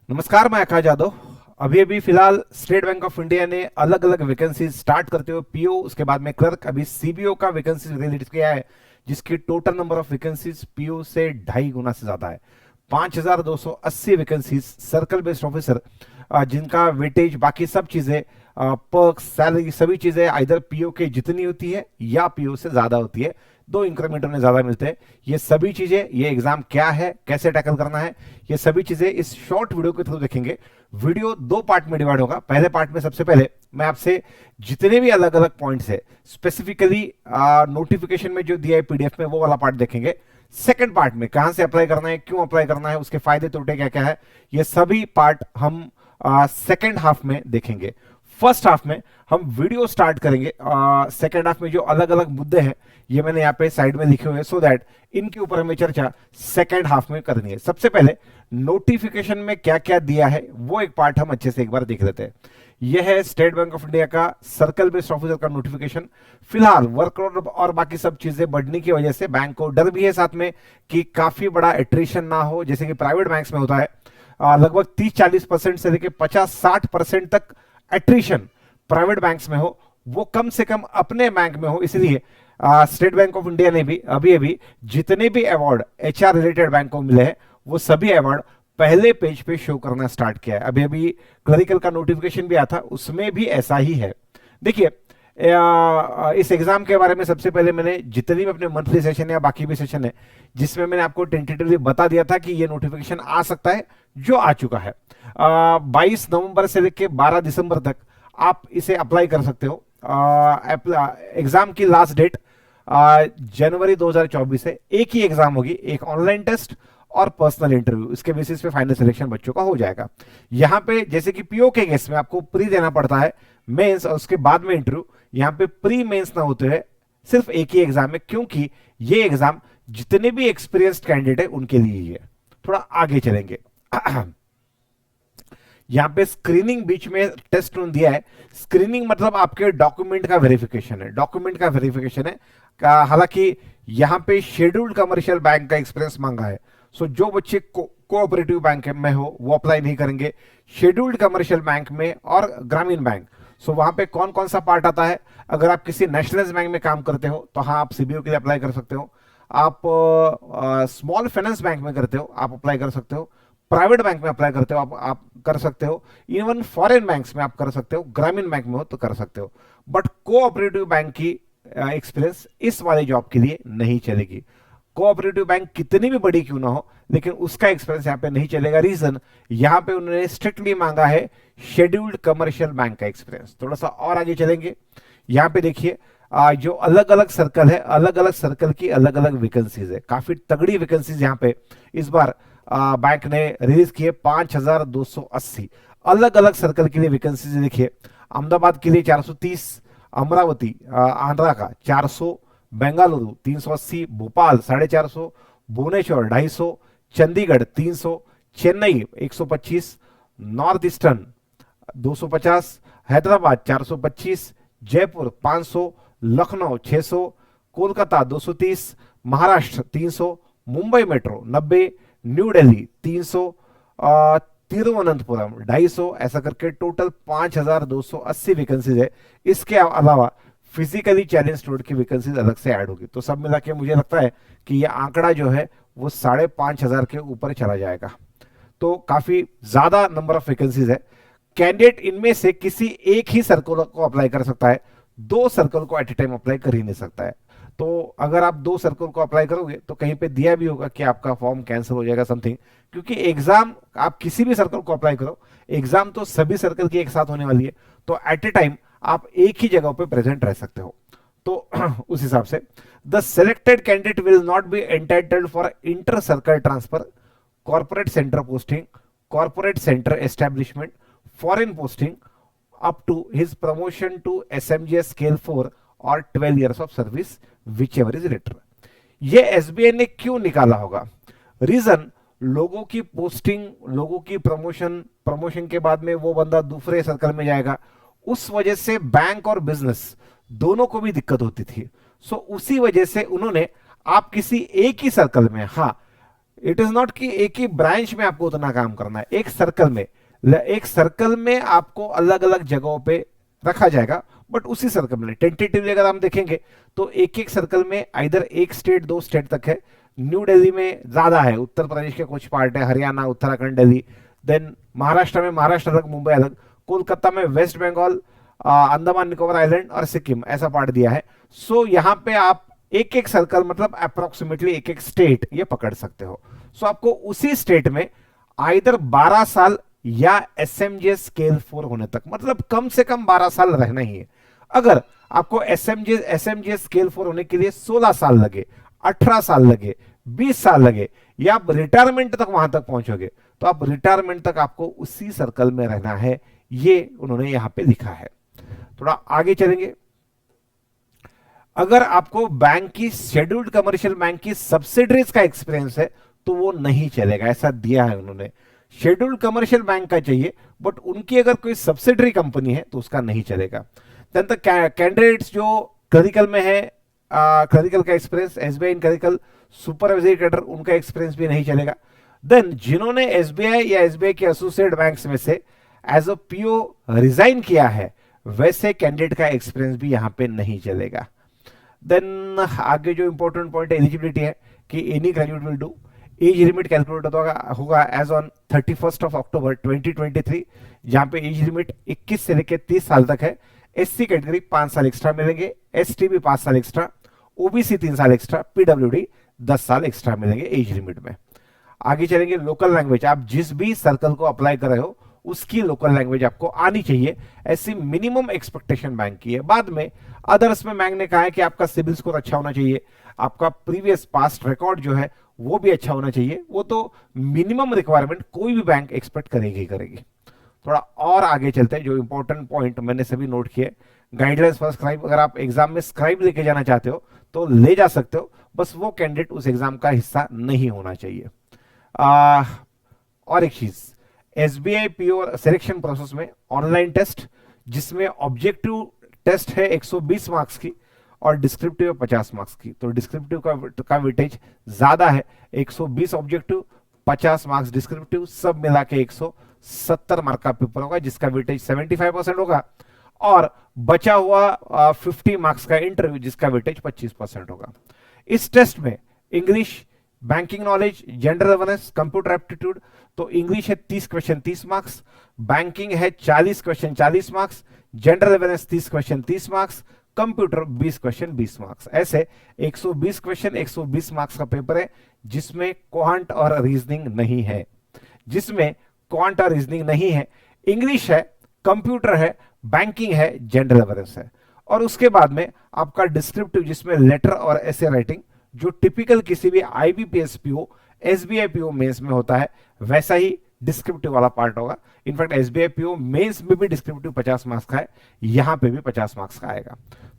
नमस्कार, मैं आकाश यादव। अभी अभी फिलहाल स्टेट बैंक ऑफ इंडिया ने अलग अलग वैकेंसी स्टार्ट करते हुए पीओ, उसके बाद में क्लर्क, अभी सीबीओ का वैकेंसी रिलीज किया है, जिसकी total number of vacancies PO से 2.5 गुना से ज्यादा है। 5,280 वैकेंसीज सर्कल बेस्ड ऑफिसर, जिनका वेटेज बाकी सब चीजें, पर्क, सैलरी, सभी चीजें आइदर पीओ के जितनी होती है या पीओ से ज्यादा होती है। 2 इंक्रीमेंट उन्हें ज्यादा मिलते हैं। ये सभी चीजें, ये एग्जाम क्या है, कैसे टैकल करना है, ये सभी चीजें इस शॉर्ट वीडियो के थ्रू देखेंगे। वीडियो 2 पार्ट में डिवाइड होगा। पहले पार्ट में सबसे पहले मैं आपसे जितने भी अलग अलग पॉइंट्स है, स्पेसिफिकली नोटिफिकेशन में जो दिया है पीडीएफ में, वो वाला पार्ट देखेंगे। सेकंड पार्ट में कहां से अप्लाई करना है, क्यों अप्लाई करना है, उसके फायदे तोटे क्या क्या है, ये सभी पार्ट हम सेकंड हाफ में देखेंगे। फर्स्ट हाफ में हम वीडियो स्टार्ट करेंगे। सेकंड हाफ में जो अलग अलग मुद्दे हैं, ये मैंने यहाँ पे साइड में लिखे हुए हैं, सो दैट इनके ऊपर हमें चर्चा सेकंड हाफ में करनी है। सबसे पहले नोटिफिकेशन में क्या क्या दिया है, वो एक पार्ट हम अच्छे से एक बार देख लेते हैं। यह है स्टेट बैंक ऑफ इंडिया का सर्कल बेस्ड ऑफिसर का नोटिफिकेशन। फिलहाल वर्कलोड और बाकी सब चीजें बढ़ने की वजह से बैंक को डर भी है साथ में कि काफी बड़ा एट्रिशन ना हो, जैसे कि प्राइवेट बैंक्स में होता है। लगभग 30-40% से लेकर 50-60% तक एट्रिशन प्राइवेट बैंक्स में हो, वो कम से कम अपने बैंक में हो। इसलिए स्टेट बैंक ऑफ इंडिया ने भी अभी अभी जितने भी अवार्ड एचआर रिलेटेड बैंक को मिले हैं, वो सभी अवार्ड पहले पेज पे शो करना स्टार्ट किया है। अभी अभी क्लरिकल का नोटिफिकेशन भी आया था, उसमें भी ऐसा ही है। देखिए, इस एग्जाम के बारे में सबसे पहले मैंने जितनी भी अपने मंथली सेशन या बाकी भी सेशन है, जिसमें मैंने आपको टेंटेटिवली बता दिया था कि ये नोटिफिकेशन आ सकता है, जो आ चुका है। 22 नवंबर से लेकर 12 दिसंबर तक आप इसे अप्लाई कर सकते हो। एग्जाम की लास्ट डेट जनवरी 2024 है। एक ही एग्जाम होगी, एक ऑनलाइन टेस्ट और पर्सनल इंटरव्यू। इसके बेसिस पे फाइनल सिलेक्शन बच्चों का हो जाएगा। यहां पे जैसे कि पीओ के केस में आपको प्री देना पड़ता है, मेंस और उसके बाद में इंटरव्यू, यहां पे प्री मेंस ना होते हुए सिर्फ एक ही एग्जाम है, क्योंकि ये एग्जाम जितने भी एक्सपीरियंस्ड कैंडिडेट है उनके लिए ही है। थोड़ा आगे चलेंगे। यहां पे स्क्रीनिंग बीच में टेस्ट दिया है। स्क्रीनिंग मतलब आपके डॉक्यूमेंट का वेरिफिकेशन है, डॉक्यूमेंट का वेरिफिकेशन है। हालांकि यहां पे शेड्यूल्ड कमर्शियल बैंक का एक्सपीरियंस मांगा है। सो जो बच्चे कोऑपरेटिव बैंक में हो वो अप्लाई नहीं करेंगे। शेड्यूल्ड कमर्शियल बैंक में और ग्रामीण बैंक, सो वहां पे कौन कौन सा पार्ट आता है। अगर आप किसी नेशनलाइज बैंक में काम करते हो तो हाँ, आप सीबीओ के लिए अप्लाई कर सकते हो। आप स्मॉल फाइनेंस बैंक में करते हो, आप अप्लाई कर सकते हो। प्राइवेट बैंक में अप्लाई करते हो, आप कर सकते हो। इवन फॉरेन बैंक्स में आप कर सकते हो। ग्रामीण बैंक में हो तो कर सकते हो। बट कोऑपरेटिव बैंक की एक्सपीरियंस इस वाले जॉब के लिए नहीं चलेगी। कोऑपरेटिव बैंक कितनी भी बड़ी क्यों ना हो, लेकिन उसका एक्सपीरियंस यहां पे नहीं चलेगा। रीजन, यहां पे उन्होंने स्ट्रिक्टली मांगा है शेड्यूल्ड कमर्शियल बैंक का एक्सपीरियंस। थोड़ा सा और आगे चलेंगे। यहां पे देखिए, जो अलग अलग सर्कल है, अलग अलग सर्कल की अलग अलग वैकेंसीज है। काफी तगड़ी वैकेंसीज यहां पे इस बार बैंक ने रिलीज किए। 5,280 अलग अलग सर्कल के लिए वैकेंसीज। देखिए, अहमदाबाद के लिए 430, अमरावती आंध्रा का 400, Bengaluru 380, Bhopal 450, Bhubaneswar 250, Chandigarh 300, Chennai 125, north eastern 250, Hyderabad 425, Jaipur 500, Lucknow 600, Kolkata 230, Maharashtra 300, Mumbai metro 90, new Delhi 300, Thiruvananthapuram 250, ऐसा करके टोटल 5,280 वैकेंसीज है। इसके अलावा फिजिकली चैलेंज स्टूडेंट की वैकेंसीज अलग से ऐड होगी। तो सब मिला के मुझे लगता है कि ये आंकड़ा जो है वो 5,500 के ऊपर चला जाएगा। तो काफी ज्यादा नंबर ऑफ वैकेंसीज है। कैंडिडेट इनमें से किसी एक ही सर्कल को अप्लाई कर सकता है, 2 सर्कल को एट ए टाइम अप्लाई कर ही नहीं सकता है। तो अगर आप 2 सर्कल को अप्लाई करोगे तो कहीं पे दिया भी होगा कि आपका फॉर्म कैंसिल हो जाएगा समथिंग, क्योंकि एग्जाम आप किसी भी सर्कल को अप्लाई करो, एग्जाम तो सभी सर्कल की एक साथ होने वाली है। तो एट ए टाइम आप एक ही जगह पे प्रेजेंट रह सकते हो। तो उस हिसाब से the selected candidate will not be entitled for inter circle transfer, corporate centre posting, corporate centre establishment, foreign posting up to his promotion to SMGS scale 4 और 12 years of service, which ever is later. ये SBI ने क्यों निकाला होगा? Reason, लोगों की posting, लोगों की प्रमोशन, प्रमोशन के बाद में वो बंदा दूसरे सर्कल में जाएगा, उस वजह से बैंक और बिजनेस दोनों को भी दिक्कत होती थी। सो उसी वजह से उन्होंने, आप किसी एक ही सर्कल में, हाँ इट इज नॉट कि एक ही ब्रांच में आपको उतना काम करना है, एक सर्कल में, एक सर्कल में आपको अलग अलग जगहों पे रखा जाएगा, बट उसी सर्कल में टेंटेटिवली अगर हम देखेंगे तो एक एक सर्कल में आइदर एक स्टेट, दो स्टेट तक है। न्यू दिल्ली में ज्यादा है, उत्तर प्रदेश के कुछ पार्ट है, हरियाणा, उत्तराखंड, दिल्ली, देन महाराष्ट्र में महाराष्ट्र अलग, मुंबई अलग, कोलकाता में वेस्ट बंगाल, अंडमान निकोबार आइलैंड और सिक्किम, ऐसा पार्ट दिया है। सो यहाँ पे आप एक एक सर्कल मतलब अप्रोक्सीमेटली एक एक स्टेट ये पकड़ सकते हो। सो आपको उसी स्टेट में आइदर 12 साल या एसएमजे स्केल 4 होने तक, मतलब कम से कम 12 साल रहना ही है। अगर आपको एसएमजे स्केल 4 होने के लिए 16 साल लगे, 18 साल लगे, 20 साल लगे, या आप रिटायरमेंट तक वहां तक पहुंचोगे, तो आप रिटायरमेंट तक आपको उसी सर्कल में रहना है, ये उन्होंने यहां पे लिखा है। थोड़ा आगे चलेंगे। अगर आपको बैंक की, शेड्यूल्ड कमर्शियल बैंक की सब्सिडरीज का एक्सपीरियंस है तो वो नहीं चलेगा, ऐसा दिया है उन्होंने। शेड्यूल्ड कमर्शियल बैंक का चाहिए, बट उनकी अगर कोई सब्सिडरी कंपनी है तो उसका नहीं चलेगा। देन द कैंडिडेट्स जो क्लरिकल में है, क्लरिकल का एक्सपीरियंस, एसबीआई इन क्लरिकल सुपरवाइजरी कैडर, उनका एक्सपीरियंस भी नहीं चलेगा। देन जिन्होंने एसबीआई या एसबीआई के एसोसिएट बैंक्स में से एज अ पीओ रिजाइन किया है, वैसे कैंडिडेट का एक्सपीरियंस भी यहां पे नहीं चलेगा। देन आगे जो इंपॉर्टेंट पॉइंट है, एलिजिबिलिटी है कि any graduate will do. Age limit calculate होगा एज ऑन 31 अक्टूबर 2023, जहां पे एज लिमिट 21 से लेकर 30 साल तक है। एससी कैटेगरी 5 साल एक्स्ट्रा मिलेंगे, एसटी भी 5 साल एक्स्ट्रा, ओबीसी 3 साल एक्स्ट्रा, पीडब्ल्यूडी 10 साल एक्स्ट्रा मिलेंगे एज लिमिट में। आगे चलेंगे, लोकल लैंग्वेज, आप जिस भी सर्कल को अप्लाई कर रहे हो उसकी लोकल लैंग्वेज आपको आनी चाहिए, ऐसी मिनिमम एक्सपेक्टेशन बैंक की है। बाद में अदर्स में बैंक ने कहा है कि आपका सिविल स्कोर अच्छा होना चाहिए, आपका प्रीवियस पास्ट रिकॉर्ड जो है वो भी अच्छा होना चाहिए। वो तो मिनिमम रिक्वायरमेंट कोई भी बैंक एक्सपेक्ट करेगी करेगी। थोड़ा और आगे चलते हैं, जो इंपॉर्टेंट पॉइंट मैंने सभी नोट किए। गाइडलाइंस फॉर स्क्राइब, अगर आप एग्जाम में स्क्राइब लेके जाना चाहते हो तो ले जा सकते हो, बस वो कैंडिडेट उस एग्जाम का हिस्सा नहीं होना चाहिए। और एक चीज, एसबीआई पीओ सिलेक्शन प्रोसेस में ऑनलाइन टेस्ट, जिसमें ऑब्जेक्टिव टेस्ट है 120 मार्क्स की और डिस्क्रिप्टिव 50 मार्क्स की। तो डिस्क्रिप्टिव का वेटेज ज्यादा है, 120 ऑब्जेक्टिव, 50 मार्क्स डिस्क्रिप्टिव, सब मिला के 170 मार्क का पेपर होगा, जिसका वेटेज 75% होगा। और बचा हुआ 50 मार्क्स का इंटरव्यू, जिसका वेटेज 25% होगा। इस टेस्ट में English, banking knowledge, general awareness, computer aptitude, तो इंग्लिश है 30 क्वेश्चन 30 मार्क्स, बैंकिंग है 40 question 40 marks, general awareness 30 question 30 marks, computer 20 question 20 marks. ऐसे 120 क्वेश्चन 120 मार्क्स का पेपर है, जिसमें क्वांट और रीजनिंग नहीं है, जिसमें क्वांट और रीजनिंग नहीं है। इंग्लिश है, कंप्यूटर है, बैंकिंग है, जनरल अवेयरनेस है। और उसके बाद में आपका डिस्क्रिप्टिव, जिसमें लेटर और ऐसे राइटिंग, जो टिपिकल किसी भी IBPS PO, SBI PO mains में होता है, वैसा ही डिस्क्रिप्टिव वाला पार्ट होगा। इनफैक्ट एसबीआई पीओ मेंस में भी डिस्क्रिप्टिव 50 मार्क्स का है, यहां पे भी 50 मार्क्स का आएगा।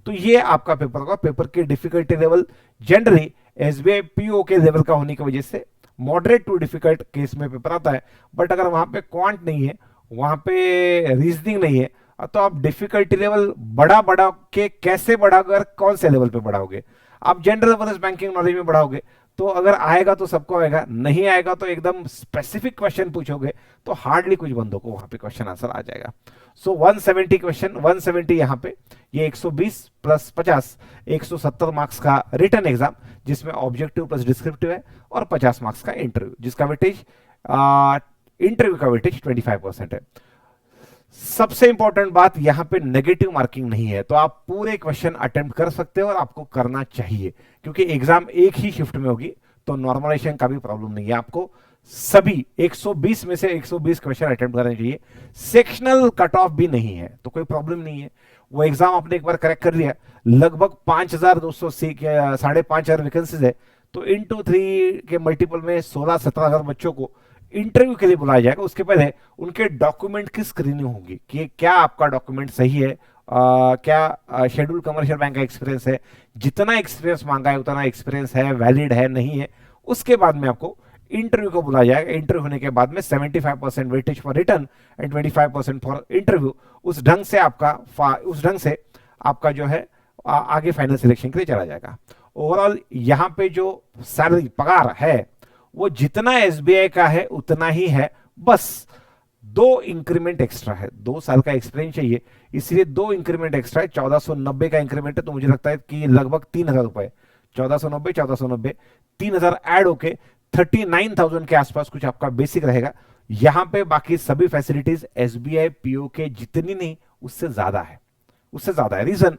तो ये आपका पेपर होगा। पेपर की difficulty level generally SBI PO के लेवल का होने की वजह से मॉडरेट टू डिफिकल्ट केस में पेपर आता है। बट अगर वहां पे क्वांट नहीं है, वहां पे रीजनिंग नहीं है, तो आप डिफिकल्टी लेवल बढ़ा बढ़ा के कैसे बढ़ाकर कौन से लेवल पे बढ़ाओगे? आप जनरल अवेयरनेस, बैंकिंग नॉलेज में बढ़ाओगे तो अगर आएगा तो सबको आएगा, नहीं आएगा तो एकदम स्पेसिफिक क्वेश्चन पूछोगे तो हार्डली कुछ बंदों को वहां पे क्वेश्चन आंसर आ जाएगा। सो 170 क्वेश्चन, 170 यहां पे, ये 120 प्लस 50, 170 मार्क्स का रिटन एग्जाम, जिसमें ऑब्जेक्टिव प्लस डिस्क्रिप्टिव है, और 50 मार्क्स का इंटरव्यू, जिसका वेटेज, इंटरव्यू का वेटेज 25% है। सबसे इंपॉर्टेंट बात, यहां पे नेगेटिव मार्किंग नहीं है, तो आप पूरे क्वेश्चन अटेम्प्ट कर सकते हो और आपको करना चाहिए, क्योंकि एग्जाम एक ही शिफ्ट में होगी, तो नॉर्मलाइजेशन का भी प्रॉब्लम नहीं है। आपको सभी 120 में से 120 क्वेश्चन अटेम्प्ट करने चाहिए। सेक्शनल कट ऑफ भी नहीं है, तो कोई प्रॉब्लम नहीं है। वो एग्जाम आपने एक बार करेक्ट कर लिया, लगभग 5200 से 5,500 वैकेंसीज है, तो इंटू 3 के मल्टीपल में 16-17 हजार बच्चों को इंटरव्यू के लिए बुलाया जाएगा। उसके पहले उनके डॉक्यूमेंट की स्क्रीनिंग होगी कि क्या आपका डॉक्यूमेंट सही है, क्या शेड्यूल कमर्शियल बैंक का एक्सपीरियंस है, जितना एक्सपीरियंस मांगा है उतना एक्सपीरियंस है, वैलिड है, नहीं है। उसके बाद में आपको इंटरव्यू को बुलाया जाएगा। इंटरव्यू होने के बाद में 75% weightage for return and 25% for interview. उस ढंग से आपका जो है आगे फाइनल सिलेक्शन के लिए चला जाएगा। ओवरऑल यहाँ पे जो सैलरी, पगार है, वो जितना एसबीआई का है उतना ही है, बस 2 इंक्रीमेंट एक्स्ट्रा है, 2 साल का एक्सपीरियंस चाहिए, इसलिए 2 इंक्रीमेंट एक्स्ट्रा है। 1490 का इंक्रीमेंट है, तो मुझे लगता है कि लगभग 3000 रुपए, 1490 3000 ऐड होके 39,000 के आसपास कुछ आपका बेसिक रहेगा। यहां पे बाकी सभी फैसिलिटीज एसबीआई पीओ के जितनी नहीं, उससे ज्यादा है, उससे ज्यादा है। रीजन,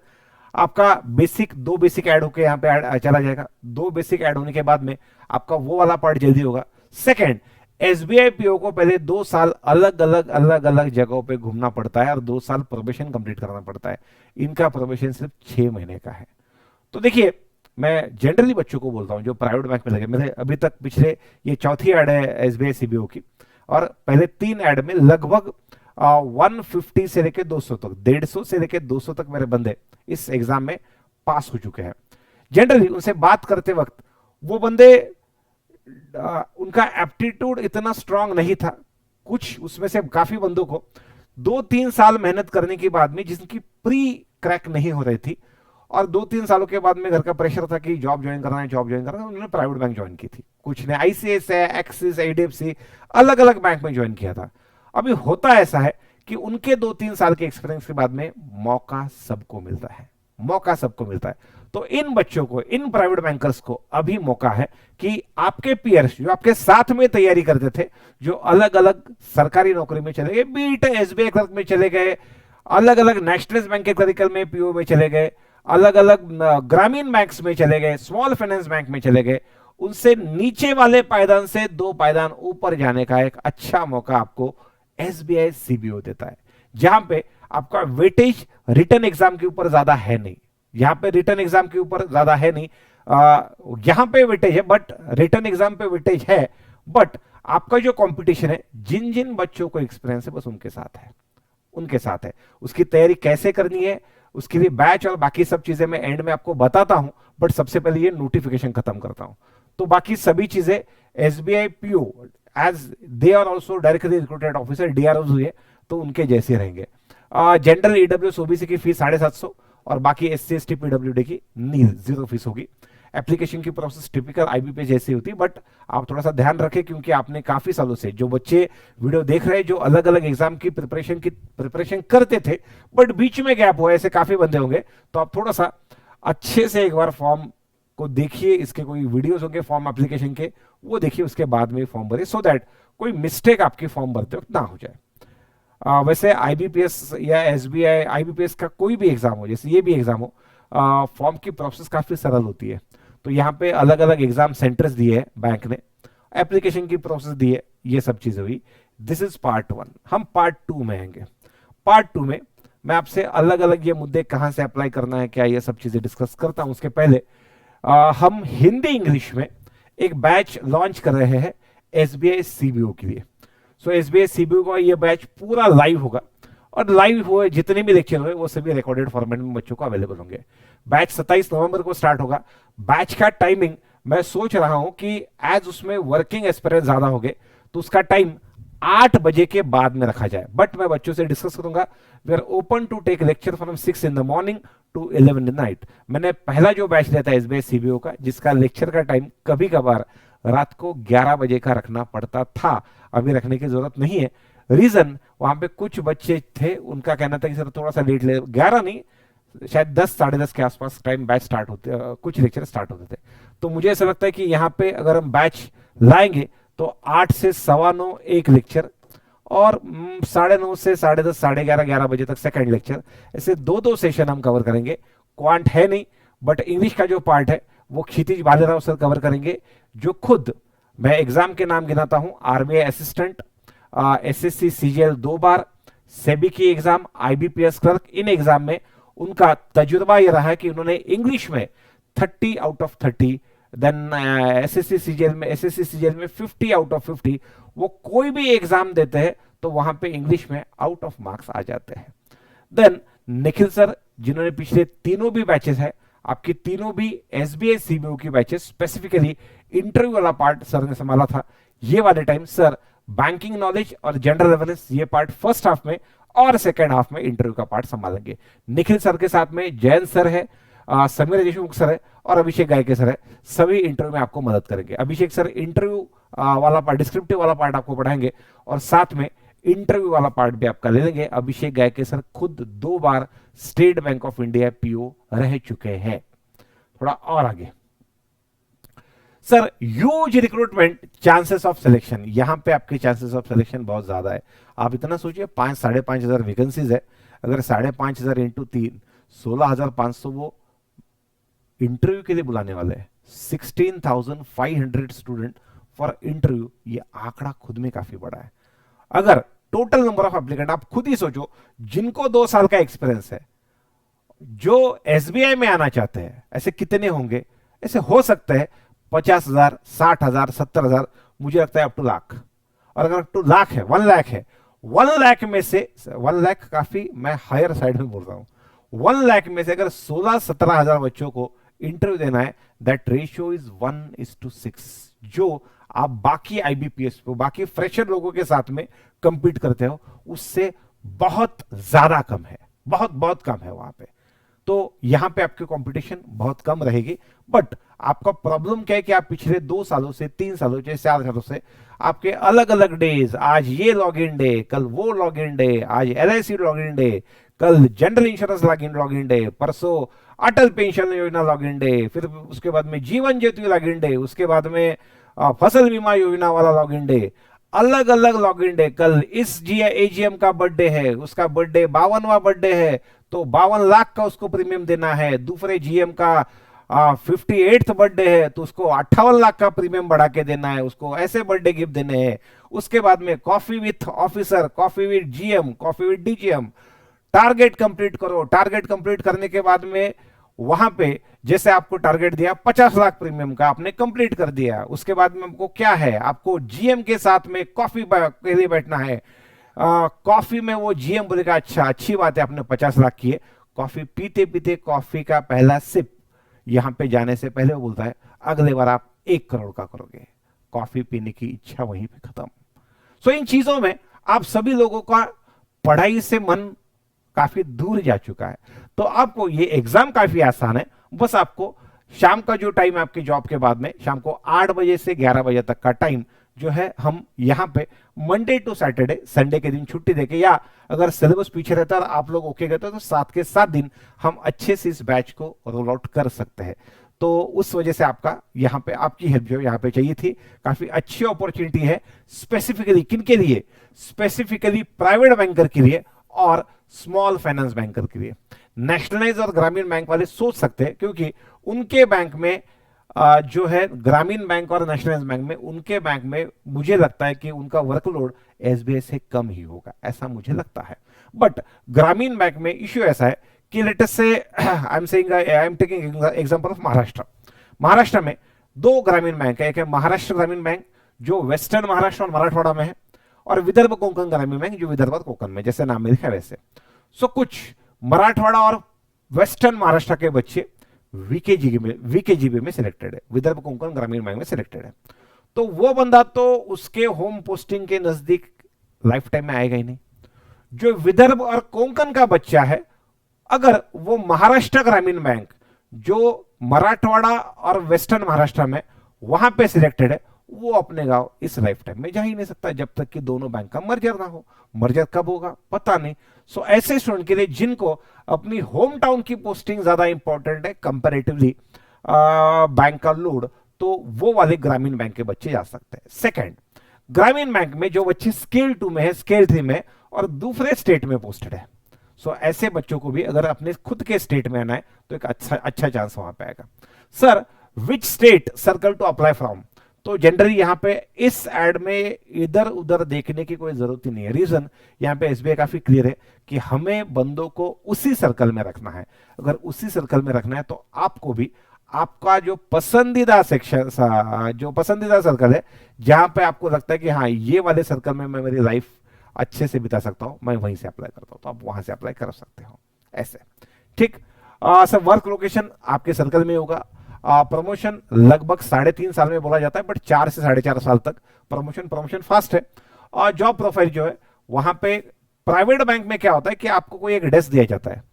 आपका बेसिक 2 बेसिक ऐड होके यहाँ पे चला जाएगा, 2 बेसिक ऐड होने के बाद में आपका वो वाला पार्ट जल्दी होगा। सेकंड, एसबीआई पीओ को पहले 2 साल अलग अलग जगहों पे घूमना पड़ता है और 2 साल प्रोबेशन कंप्लीट करना पड़ता है। इनका प्रोबेशन सिर्फ 6 महीने का है। तो देखिए, मैं जनरली बच्चों को बोलता हूं जो प्राइवेट बैंक में लगे, मेरे अभी तक पिछले ये चौथी ऐड है एसबीआई सीबीओ की, और पहले 3 ऐड में लगभग 150 से लेके 200 तक, 150 से लेके 200 तक मेरे बंदे इस एग्जाम में पास हो चुके हैं। जनरली उनसे बात करते वक्त वो बंदे उनका एप्टीट्यूड इतना स्ट्रांग नहीं था, कुछ उसमें से काफी बंदों को 2-3 साल मेहनत करने के बाद में, जिनकी प्री क्रैक नहीं हो रही थी, और 2-3 सालों के बाद में घर का प्रेशर था कि जॉब ज्वाइन करना है, जॉब ज्वाइन करना है, उन्होंने प्राइवेट बैंक ज्वाइन की थी। कुछ ने आईसीआईसीआई, एक्सिस, एचडीएफसी, अलग अलग बैंक में ज्वाइन किया था। अभी होता ऐसा है कि उनके 2-3 साल के एक्सपीरियंस के बाद में मौका सबको मिलता है, मौका सबको मिलता है। तो इन बच्चों को, इन प्राइवेट बैंकर्स को अभी मौका है कि आपके पीयर्स जो आपके साथ में तैयारी करते थे, जो अलग अलग सरकारी नौकरी में चले गए, बीट एसबीआई क्लर्क में चले गए, अलग अलग नेशनल बैंक के क्लरिकल में पीओ में चले गए, अलग अलग ग्रामीण बैंक्स में चले गए, स्मॉल फाइनेंस बैंक में चले गए, उनसे नीचे वाले पायदान से 2 पायदान ऊपर जाने का एक अच्छा मौका आपको एसबीआई सीबीओ देता है, जहां पे आपका वेटेज रिटर्न एग्जाम के ऊपर ज्यादा है नहीं। यहां पे रिटर्न एग्जाम के ऊपर ज्यादा है नहीं, यहां पे वेटेज है, बट रिटर्न एग्जाम पे वेटेज है, बट आपका जो कंपटीशन है, जिन जिन बच्चों को एक्सपीरियंस है, बस उनके साथ है, उनके साथ है। उसकी तैयारी कैसे करनी है, उसके लिए बैच और बाकी सब चीजें मैं एंड में आपको बताता हूं, बट सबसे पहले ये नोटिफिकेशन खत्म करता हूं। तो बाकी सभी चीजें SBI PO, as they are also directly recruited officer, DRO हुए, तो उनके जैसे रहेंगे। जनरल ईडब्ल्यूएस ओबीसी की फीस 750 और बाकी एससी एसटी पीडब्ल्यूडी की नील 0 फीस होगी। एप्लीकेशन की प्रोसेस टिपिकल आईबीपीएस जैसी होती है, बट आप थोड़ा सा ध्यान रखें, क्योंकि आपने काफी सालों से जो बच्चे वीडियो देख रहे हैं, जो अलग अलग एग्जाम की प्रिपरेशन करते थे, बट बीच में गैप हुआ, ऐसे काफी बंदे होंगे, तो आप थोड़ा सा अच्छे से एक बार फॉर्म को देखिए, इसके कोई वीडियोस होंगे फॉर्म एप्लीकेशन के, वो देखिए, उसके बाद में फॉर्म भरे, सो दैट कोई मिस्टेक आपकी फॉर्म भरते वक्त ना हो जाए। वैसे आईबीपीएस या एसबीआई, आईबीपीएस का कोई भी एग्जाम हो, जैसे ये भी एग्जाम हो, फॉर्म की प्रोसेस काफी सरल होती है। तो यहाँ पे अलग अलग एग्जाम सेंटर्स दिए हैं बैंक ने, एप्लीकेशन की प्रोसेस दी है, ये सब चीजें हुई। This is part 1। हम पार्ट 2 में आएंगे। पार्ट 2 में मैं आपसे अलग अलग ये मुद्दे कहां से अप्लाई करना है, क्या, ये सब चीजें डिस्कस करता हूं। उसके पहले हम हिंदी इंग्लिश में एक बैच लॉन्च कर रहे हैं एसबीआई सीबीओ के लिए। सो एसबीआई सीबीओ का ये बैच पूरा लाइव होगा, और लाइव हुए जितने भी लेक्चर हुए वो सभी रिकॉर्डेड फॉर्मेट में बच्चों को अवेलेबल होंगे। बैच 27 नवंबर को स्टार्ट होगा। बैच का टाइमिंग मैं सोच रहा हूं कि एज उसमें वर्किंग एक्सपीरियंस ज्यादा हो गए, तो उसका टाइम 8 बजे के बाद में रखा जाए, बट मैं बच्चों से डिस्कस करूंगा। We are open to take lecture from 6 in the morning to 11 in the night। मैंने पहला जो बैच लिया था एसबीआई सीबीओ का, जिसका लेक्चर का टाइम कभी कभार रात को 11 बजे का रखना पड़ता था, अभी रखने की जरूरत नहीं है। रीजन, वहां पे कुछ बच्चे थे, उनका कहना था कि सर थोड़ा सा लेट ले, 11 नहीं, शायद 10 साढ़े 10 के आसपास टाइम बैच स्टार्ट होते, कुछ लेक्चर स्टार्ट होते थे। तो मुझे ऐसा लगता है कि यहाँ पे अगर हम बैच लाएंगे तो 8 से 9:15 एक लेक्चर, और 9:30 से 10:30, 11:30, 11 बजे तक सेकंड लेक्चर, ऐसे 2-2 सेशन हम कवर करेंगे। क्वांट है नहीं, बट इंग्लिश का जो पार्ट है वो क्षितिज भालेराव सर कवर करेंगे, जो खुद, मैं एग्जाम के नाम गिनाता हूं, आरबीआई असिस्टेंट, एसएससी सीजीएल 2 बार, सेबी की exam, IBPS clerk, in exam में उनका तजुर्बा यह रहा है कि उन्होंने इंग्लिश में 30 out of 30, then SSC CGL में 50 आउट ऑफ 50। वो कोई भी एग्जाम देते हैं तो वहां पे इंग्लिश में आउट ऑफ मार्क्स आ जाते हैं। देन निखिल सर, जिन्होंने पिछले तीनों भी बैचेस है, आपकी तीनों भी एसबीआई सीबीओ की बैचेस, स्पेसिफिकली इंटरव्यू वाला पार्ट सर ने संभाला था। ये वाले टाइम सर बैंकिंग नॉलेज और जनरल अवेयरनेस, ये पार्ट फर्स्ट हाफ में, और सेकेंड हाफ में इंटरव्यू का पार्ट संभालेंगे। निखिल सर के साथ में जयंत सर है, समीर देशमुख सर है, और अभिषेक गायके सर है। सभी इंटरव्यू में आपको मदद करेंगे। अभिषेक सर इंटरव्यू वाला पार्ट, डिस्क्रिप्टिव वाला पार्ट आपको पढ़ाएंगे, और साथ में इंटरव्यू वाला पार्ट भी आपका ले लेंगे। अभिषेक गायके सर खुद 2 बार State Bank of India PO रह चुके हैं। थोड़ा और आगे, sir huge recruitment, chances of selection, यहां पे आपके चांसेस ऑफ सिलेक्शन बहुत ज्यादा है। आप इतना सोचिए 5-5,500 वैकेंसीज है, अगर 5,500 इंटू 3, 16,500 वो इंटरव्यू के लिए बुलाने वाले हैं। 16,500 स्टूडेंट फॉर इंटरव्यू, ये आंकड़ा खुद में काफी बड़ा है। अगर टोटल नंबर ऑफ एप्लीकेंट आप खुद ही सोचो, जिनको 2 साल का एक्सपीरियंस है, जो एसबीआई में आना चाहते हैं, ऐसे कितने होंगे? ऐसे हो सकते हैं 50,000, 60,000, 70,000, मुझे लगता है अप टू लाख। और अगर अप टू लाख है, 1 लाख है, 1 लाख में से 1 लाख काफी मैं हायर साइड में बोल रहा हूं, 1 लाख में से अगर 16-17,000 बच्चों को इंटरव्यू देना है, दैट रेशियो इज 1:6, जो आप बाकी आईबीपीएस को, बाकी फ्रेशर लोगों के साथ में कंपीट करते हो, उससे बहुत ज्यादा कम है, बहुत बहुत कम है वहां पे। तो यहां पे आपकी कंपटीशन बहुत कम रहेगी। बट आपका प्रॉब्लम क्या है कि आप पिछले 2 सालों से, 3 सालों से, 4 सालों से आपके अलग अलग डेज, आज ये लॉग इन डे, कल वो लॉग इन डे, आज एलआईसी लॉग इन डे, कल general insurance log in day, परसों अटल पेंशन योजना लॉग इन डे, फिर उसके बाद में Jeevan Jyoti log in day, उसके बाद में फसल बीमा योजना वाला लॉग इन डे, अलग अलग लॉग इन डे। कल इस एजीएम का बर्थडे है, उसका बर्थडे 52वां बर्थडे है, तो 52 लाख का उसको प्रीमियम देना है। दूसरे जीएम का 58th बर्थडे है, तो उसको 58 लाख का प्रीमियम बढ़ा के देना है, उसको ऐसे बर्थडे गिफ्ट देने हैं। उसके बाद में coffee with officer, coffee with GM, coffee with DGM, target complete करो। टारगेट कंप्लीट करने के बाद में वहां पे जैसे आपको टारगेट दिया 50 लाख प्रीमियम का, आपने कंप्लीट कर दिया। उसके बाद में आपको क्या है, आपको जीएम के साथ में कॉफी के लिए बैठना है। कॉफी में वो जीएम बोलेगा अच्छा, अच्छी बात है, आपने 50 लाख किए। कॉफी पीते पीते कॉफी का पहला सिप यहां पे जाने से पहले वो बोलता है अगले बार आप 1 करोड़ का करोगे। कॉफी पीने की इच्छा वहीं पे खत्म। सो इन चीजों में आप सभी लोगों का पढ़ाई से मन काफी दूर जा चुका है। तो आपको ये एग्जाम काफी आसान है, बस आपको शाम का जो टाइम है आपकी जॉब के बाद में, शाम को 8 बजे से 11 बजे तक का टाइम जो है, हम यहां पे मंडे टू सैटरडे, संडे के दिन छुट्टी देके, या अगर सिलेबस पीछे रहता है आप लोग ओके कहते हो तो 7 के 7 दिन हम अच्छे से इस बैच को रोल आउट कर सकते हैं। तो उस वजह से आपका यहां पे आपकी हेल्प जो यहां पे चाहिए थी। काफी अच्छी अपॉर्चुनिटी है, स्पेसिफिकली किनके लिए? स्पेसिफिकली प्राइवेट बैंकर के लिए और स्मॉल फाइनेंस बैंकर के लिए। नेशनलाइज और ग्रामीण बैंक वाले सोच सकते हैं, क्योंकि उनके बैंक में जो है, ग्रामीण बैंक और नेशनलाइज बैंक में, उनके बैंक में मुझे लगता है कि उनका वर्कलोड एसबीआई से कम ही होगा, ऐसा मुझे लगता है। बट ग्रामीण बैंक में इश्यू ऐसा है कि लेट अस से I am taking example of Maharashtra. Maharashtra में 2 ग्रामीण बैंक है, एक है महाराष्ट्र ग्रामीण बैंक जो वेस्टर्न महाराष्ट्र और मराठवाड़ा में है, और विदर्भ कोंकण ग्रामीण बैंक जो विदर्भ और कोंकण में, जैसे नाम में लिखा है वैसे। सो कुछ मराठवाड़ा और वेस्टर्न महाराष्ट्र के बच्चे वीकेजीबी में सिलेक्टेड है, विदर्भ कोंकण ग्रामीण बैंक में सिलेक्टेड है। तो वो बंदा तो उसके होम पोस्टिंग के नजदीक लाइफ टाइम में आएगा ही नहीं। जो विदर्भ और कोंकण का बच्चा है, अगर वो महाराष्ट्र ग्रामीण बैंक जो मराठवाड़ा और वेस्टर्न महाराष्ट्र में वहां पे सिलेक्टेड है, वो अपने गांव इस लाइफ टाइम में जा ही नहीं सकता जब तक कि दोनों बैंक का मर्जर ना हो। मर्जर कब होगा पता नहीं। सो ऐसे स्टूडेंट के लिए जिनको अपनी होम टाउन की पोस्टिंग ज्यादा इंपॉर्टेंट है कंपैरेटिवली बैंक का लोड, तो वो वाले ग्रामीण बैंक के बच्चे जा सकते हैं। सेकंड, ग्रामीण बैंक में जो बच्चे स्केल 2 में है, स्केल 3 में और दूसरे स्टेट में पोस्टेड है, सो ऐसे बच्चों को भी अगर अपने खुद के स्टेट में आना है तो एक अच्छा चांस वहां पे आएगा। Sir which state circle to apply from, तो जनरली यहां पे इस एड में इधर उधर देखने की कोई जरूरत ही नहीं है। रीजन यहां पे एसबीआई काफी क्लियर है कि हमें बंदों को उसी सर्कल में रखना है। अगर उसी सर्कल में रखना है तो आपको भी आपका जो पसंदीदा सेक्शन, जो पसंदीदा सर्कल है, जहां पे आपको लगता है कि हाँ ये वाले सर्कल में मैं मेरी लाइफ अच्छे से बिता सकता हूं, मैं वहीं से अप्लाई करता हूं, तो आप वहां से अप्लाई कर सकते हो ऐसे। ठीक, सर वर्क लोकेशन आपके सर्कल में होगा। प्रमोशन लगभग 3.5 साल में बोला जाता है, बट 4 से 4.5 साल तक प्रमोशन फास्ट है। और जॉब प्रोफाइल जो है वहां पे प्राइवेट बैंक में क्या होता है कि आपको कोई एक डेस्क दिया जाता है,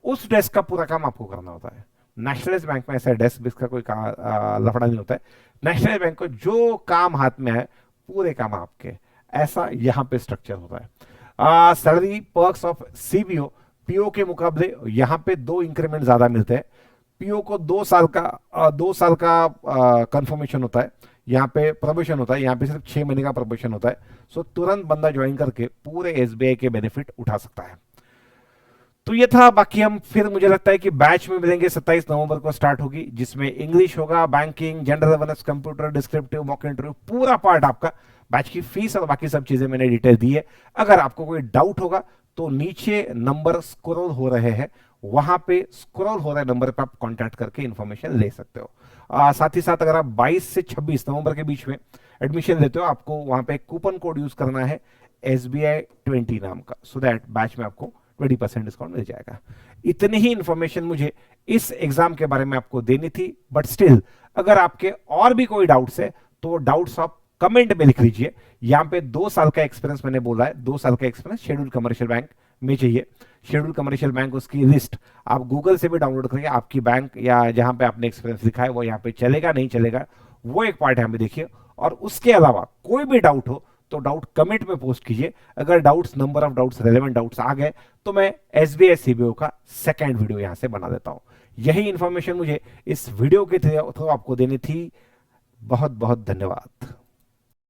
उस डेस्क का पूरा काम आपको करना होता है। नेशनलाइज बैंक में ऐसा डेस्क बेस्क का कोई लफड़ा नहीं होता है। नेशनलाइज बैंक को जो काम हाथ में है पूरे काम आपके, ऐसा यहाँ पे स्ट्रक्चर होता है। Salary perks of CBO PO के मुकाबले यहाँ पे 2 इंक्रीमेंट ज्यादा मिलते हैं। पीओ को 2 साल का कंफर्मेशन होता है, यहाँ पे प्रोबेशन होता है, यहाँ पे सिर्फ 6 महीने का प्रोबेशन होता है। सो तुरंत बंदा ज्वाइन करके पूरे एसबीआई के बेनिफिट उठा सकता है। तो ये था, बाकी हम फिर मुझे लगता है कि बैच में मिलेंगे। 27 नवंबर को स्टार्ट होगी, जिसमें इंग्लिश होगा, banking, general awareness, computer, descriptive, mock interview, पूरा पार्ट आपका। बैच की फीस और बाकी सब चीजें मैंने डिटेल दी है। अगर आपको कोई डाउट होगा तो नीचे नंबर स्क्रॉल हो रहे हैं, वहां पे स्क्रॉल हो रहे नंबर पे आप कांटेक्ट करके इंफॉर्मेशन ले सकते हो। साथ ही साथ अगर आप 22 से 26 नवंबर के बीच में एडमिशन लेते हो, आपको वहां पे कूपन कोड यूज करना है SBI20 नाम का, सो दैट बैच में आपको 20% डिस्काउंट मिल जाएगा। इतनी ही इंफॉर्मेशन मुझे इस एग्जाम के बारे में आपको देनी थी, बट स्टिल अगर आपके और भी कोई डाउट्स है तो डाउट्स आप कमेंट में लिख लीजिए। यहां पे 2 साल का एक्सपीरियंस मैंने बोला है, 2 साल का एक्सपीरियंस शेड्यूल कमर्शियल बैंक में चाहिए। शेड्यूल कमर्शियल बैंक, उसकी लिस्ट आप गूगल से भी डाउनलोड करके आपकी बैंक या जहां पे आपने एक्सपीरियंस लिखा है वो यहाँ पे चलेगा नहीं चलेगा, वो एक पार्ट यहाँ पे देखिए। और उसके अलावा कोई भी डाउट हो तो डाउट कमेंट में पोस्ट कीजिए। अगर doubts, number of doubts, relevant doubts आ गए तो मैं एसबीआई सीबीओ का सेकंड वीडियो यहां से बना देता हूं। यही इंफॉर्मेशन मुझे इस वीडियो के थ्रू आपको देनी थी। बहुत बहुत धन्यवाद।